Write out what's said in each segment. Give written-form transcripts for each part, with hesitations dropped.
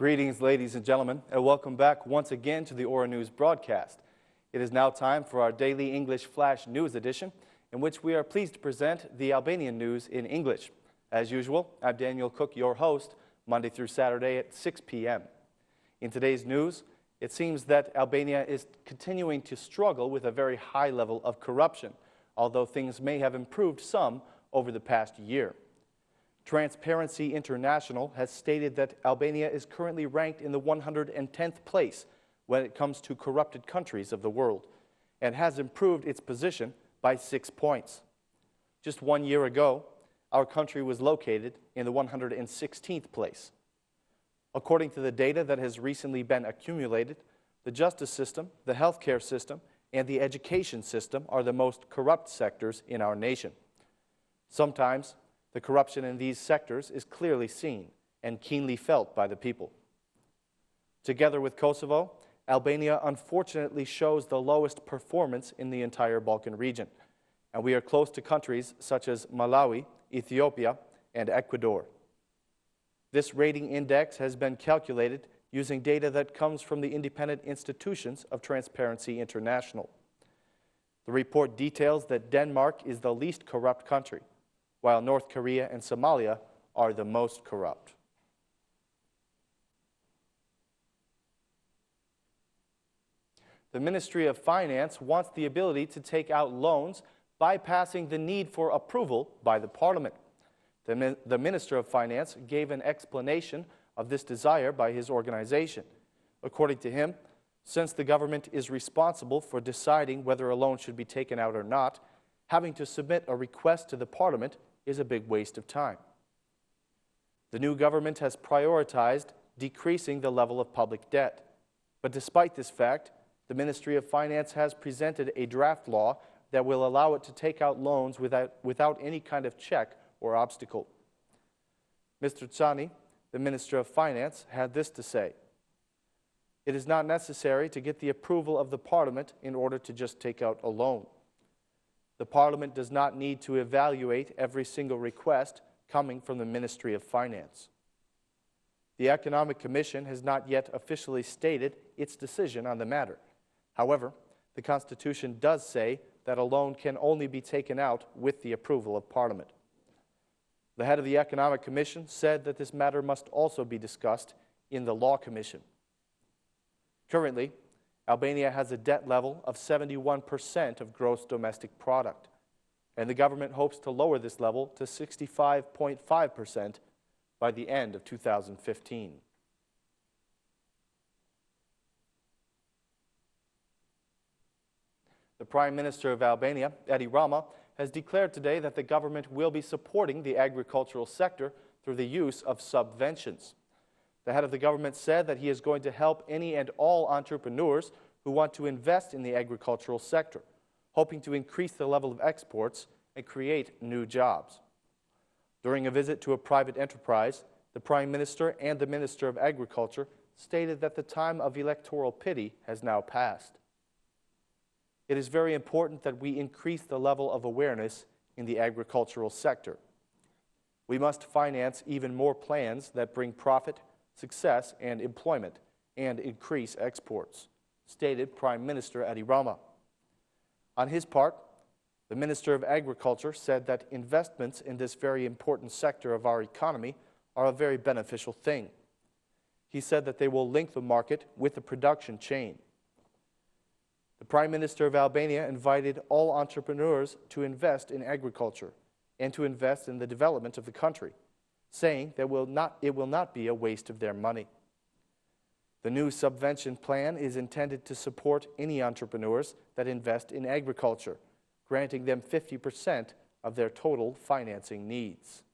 Greetings, ladies and gentlemen, and welcome back once again to the Aura News broadcast. It is now time for our daily English Flash News edition, in which we are pleased to present the Albanian news in English. As usual, I'm Daniel Cook, your host, Monday through Saturday at 6 p.m. In today's news, it seems that Albania is continuing to struggle with a very high level of corruption, although things may have improved some over the past year. Transparency International has stated that Albania is currently ranked in the 110th place when it comes to corrupted countries of the world, and has improved its position by 6 points. Just 1 year ago, our country was located in the 116th place. According to the data that has recently been accumulated, the justice system, the healthcare system, and the education system are the most corrupt sectors in our nation. Sometimes, the corruption in these sectors is clearly seen and keenly felt by the people. Together with Kosovo, Albania unfortunately shows the lowest performance in the entire Balkan region, and we are close to countries such as Malawi, Ethiopia, and Ecuador. This rating index has been calculated using data that comes from the independent institutions of Transparency International. The report details that Denmark is the least corrupt country, while North Korea and Somalia are the most corrupt. The Ministry of Finance wants the ability to take out loans, bypassing the need for approval by the Parliament. The Minister of Finance gave an explanation of this desire by his organization. According to him, since the government is responsible for deciding whether a loan should be taken out or not, having to submit a request to the Parliament is a big waste of time. The new government has prioritized decreasing the level of public debt. But despite this fact, the Ministry of Finance has presented a draft law that will allow it to take out loans without any kind of check or obstacle. Mr. Tsani, the Minister of Finance, had this to say: "It is not necessary to get the approval of the Parliament in order to just take out a loan. The Parliament does not need to evaluate every single request coming from the Ministry of Finance." The Economic Commission has not yet officially stated its decision on the matter. However, the Constitution does say that a loan can only be taken out with the approval of Parliament. The head of the Economic Commission said that this matter must also be discussed in the Law Commission. Currently, Albania has a debt level of 71% of gross domestic product, and the government hopes to lower this level to 65.5% by the end of 2015. The Prime Minister of Albania, Edi Rama, has declared today that the government will be supporting the agricultural sector through the use of subventions. The head of the government said that he is going to help any and all entrepreneurs who want to invest in the agricultural sector, hoping to increase the level of exports and create new jobs. During a visit to a private enterprise, the Prime Minister and the Minister of Agriculture stated that the time of electoral pity has now passed. It is very important that we increase the level of awareness in the agricultural sector. We must finance even more plans that bring profit, success, and employment, and increase exports, stated Prime Minister Edi Rama. On his part, the Minister of Agriculture said that investments in this very important sector of our economy are a very beneficial thing. He said that they will link the market with the production chain. The Prime Minister of Albania invited all entrepreneurs to invest in agriculture and to invest in the development of the country, saying that it will not be a waste of their money. The new subvention plan is intended to support any entrepreneurs that invest in agriculture, granting them 50% of their total financing needs.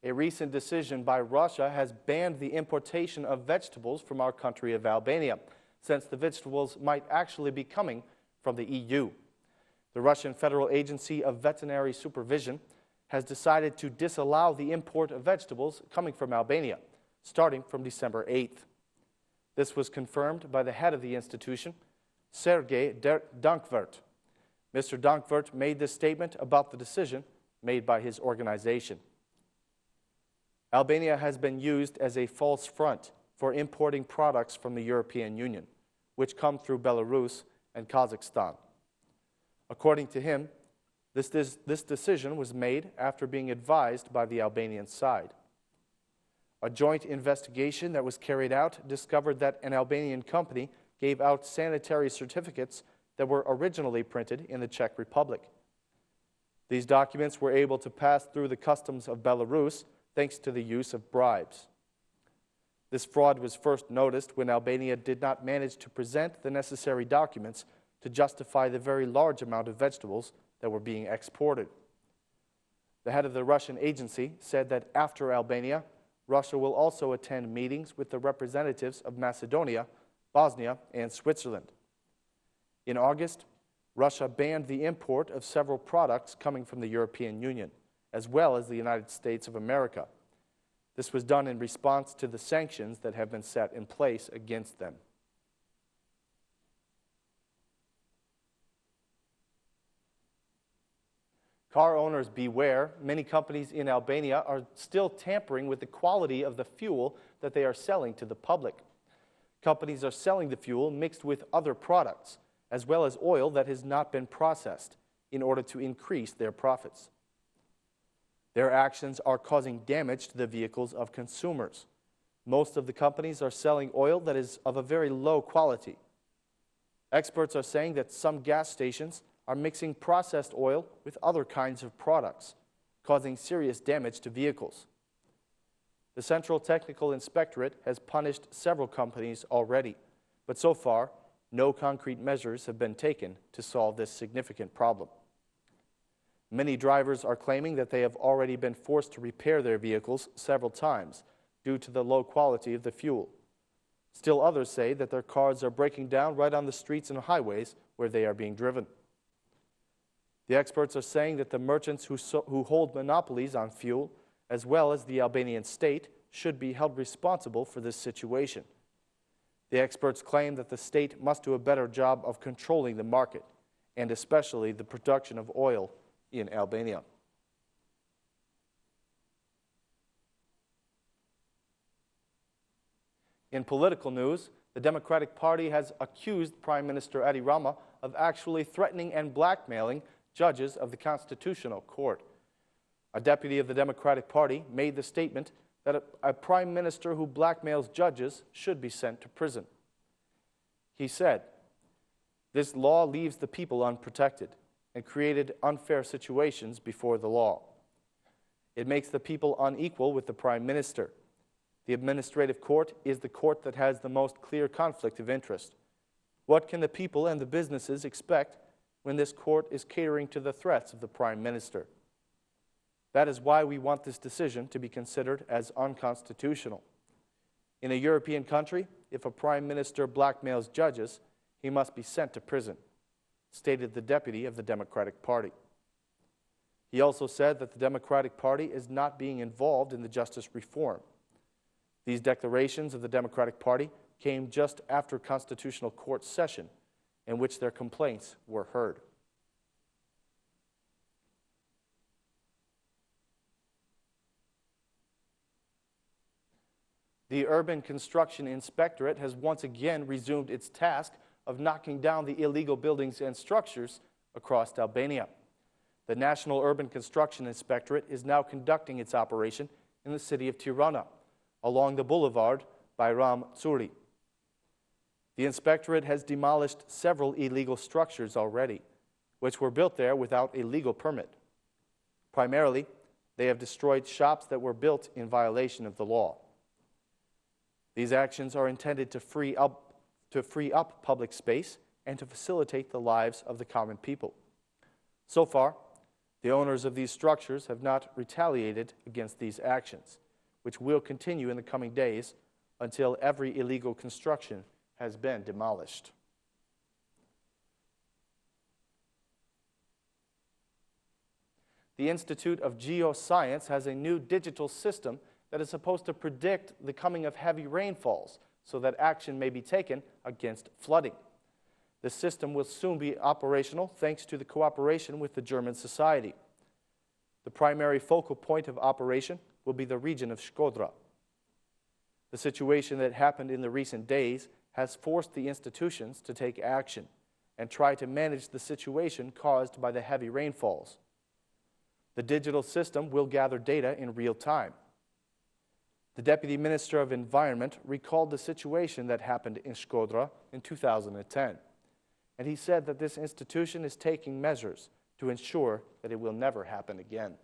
A recent decision by Russia has banned the importation of vegetables from our country of Albania, since the vegetables might actually be coming from the EU. The Russian Federal Agency of Veterinary Supervision has decided to disallow the import of vegetables coming from Albania, starting from December 8th. This was confirmed by the head of the institution, Sergei Dankvert. Mr. Dankvert made this statement about the decision made by his organization. Albania has been used as a false front for importing products from the European Union, which come through Belarus and Kazakhstan. According to him, this decision was made after being advised by the Albanian side. A joint investigation that was carried out discovered that an Albanian company gave out sanitary certificates that were originally printed in the Czech Republic. These documents were able to pass through the customs of Belarus thanks to the use of bribes. This fraud was first noticed when Albania did not manage to present the necessary documents to justify the very large amount of vegetables that were being exported. The head of the Russian agency said that after Albania, Russia will also attend meetings with the representatives of Macedonia, Bosnia, and Switzerland. In August, Russia banned the import of several products coming from the European Union, as well as the United States of America. This was done in response to the sanctions that have been set in place against them. Car owners beware. Many companies in Albania are still tampering with the quality of the fuel that they are selling to the public. Companies are selling the fuel mixed with other products, as well as oil that has not been processed, in order to increase their profits. Their actions are causing damage to the vehicles of consumers. Most of the companies are selling oil that is of a very low quality. Experts are saying that some gas stations are mixing processed oil with other kinds of products, causing serious damage to vehicles. The Central Technical Inspectorate has punished several companies already, but so far, no concrete measures have been taken to solve this significant problem. Many drivers are claiming that they have already been forced to repair their vehicles several times due to the low quality of the fuel. Still others say that their cars are breaking down right on the streets and highways where they are being driven. The experts are saying that the merchants who hold monopolies on fuel, as well as the Albanian state, should be held responsible for this situation. The experts claim that the state must do a better job of controlling the market, and especially the production of oil in Albania. In political news, the Democratic Party has accused Prime Minister Edi Rama of actually threatening and blackmailing judges of the Constitutional Court. A deputy of the Democratic Party made the statement that a prime minister who blackmails judges should be sent to prison. He said, "This law leaves the people unprotected and created unfair situations before the law. It makes the people unequal with the prime minister. The administrative court is the court that has the most clear conflict of interest. What can the people and the businesses expect when this court is catering to the threats of the prime minister? That is why we want this decision to be considered as unconstitutional. In a European country, if a prime minister blackmails judges, he must be sent to prison," stated the deputy of the Democratic Party. He also said that the Democratic Party is not being involved in the justice reform. These declarations of the Democratic Party came just after Constitutional Court session, in which their complaints were heard. The Urban Construction Inspectorate has once again resumed its task of knocking down the illegal buildings and structures across Albania. The National Urban Construction Inspectorate is now conducting its operation in the city of Tirana, along the boulevard Bayram Tsuri. The inspectorate has demolished several illegal structures already, which were built there without a legal permit. Primarily, they have destroyed shops that were built in violation of the law. These actions are intended to free up public space and to facilitate the lives of the common people. So far, the owners of these structures have not retaliated against these actions, which will continue in the coming days until every illegal construction has been demolished. The Institute of Geoscience has a new digital system that is supposed to predict the coming of heavy rainfalls so that action may be taken against flooding. The system will soon be operational thanks to the cooperation with the German society. The primary focal point of operation will be the region of Shkodra. The situation that happened in the recent days has forced the institutions to take action and try to manage the situation caused by the heavy rainfalls. The digital system will gather data in real time. The Deputy Minister of Environment recalled the situation that happened in Shkodra in 2010, and he said that this institution is taking measures to ensure that it will never happen again.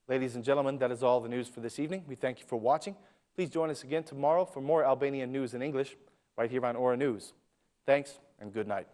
Ladies and gentlemen, that is all the news for this evening. We thank you for watching. Please join us again tomorrow for more Albanian news in English right here on Aura News. Thanks and good night.